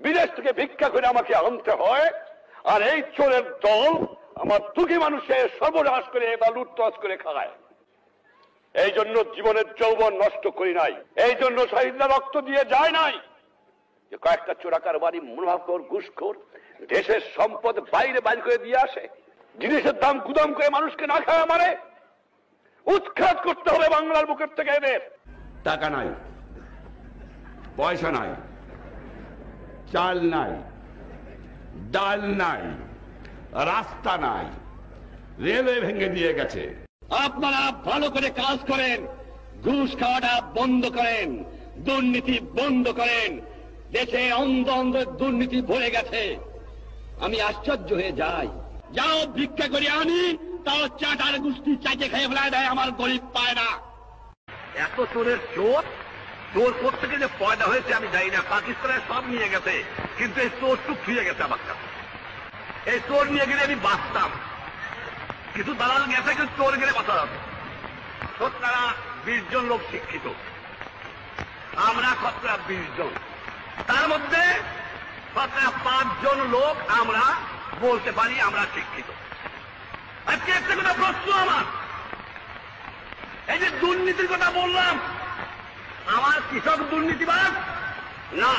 বিদেশ থেকে ভিক্ষা করে আমাকে আনতে হয়, আর এই চোরের দল আমার দুঃখী মানুষের সর্বনাশ করে বা লুটতরাজ করে খায়। এই জন্য জীবনের যৌবন নষ্ট করি নাই, এই জন্য শহীদরা রক্ত দিয়ে যায় নাই যে কয়েকটা চোরাকারবারি মুনাফাখোর ঘুষখোর দেশের সম্পদ বাইরে বাইর করে দিয়ে আসে, জিনিসের দাম গুদাম করে মানুষকে না খাওয়া মারে। উৎখাত করতে হবে বাংলার বুকের থেকে এদের। টাকা নাই, পয়সা নাই, চাল নাই, ডাল নাই, রাস্তা নাই, রেলওয়ে ভেঙে দিয়ে গেছে। আপনারা ভালো করে কাজ করেন, ঘুষ খাওয়াটা বন্ধ করেন, দুর্নীতি বন্ধ করেন। দেশে অন্ধ অন্ধ দুর্নীতি ভরে গেছে। আমি আশ্চর্য হয়ে যাই, যাও ভিক্ষা করে আনি, তাও চাটার গোষ্ঠী চাইতে খেয়ে ফেলায় দেয়, আমার গরিব পায় না। এত চোরের চোর, চোর কোথেকে যে পয়দা হয়েছে আমি জানি না। পাকিস্তানের সব নিয়ে গেছে, কিন্তু এই চোর টুক ফিরে গেছে আমার কাছে। এই চোর নিয়ে গেলে আমি বাঁচতাম, কিছু দালাল গেছে, কিন্তু চোর গেলে বাঁচা যাবে। 20 জন লোক শিক্ষিত, আমরা 20 জন, তার মধ্যে 5 জন লোক আমরা বলতে পারি আমরা শিক্ষিত। আজকে একটা কথা প্রশ্ন আমার, এই যে দুর্নীতির কথা বললাম, আমার কৃষক দুর্নীতিবাদ না,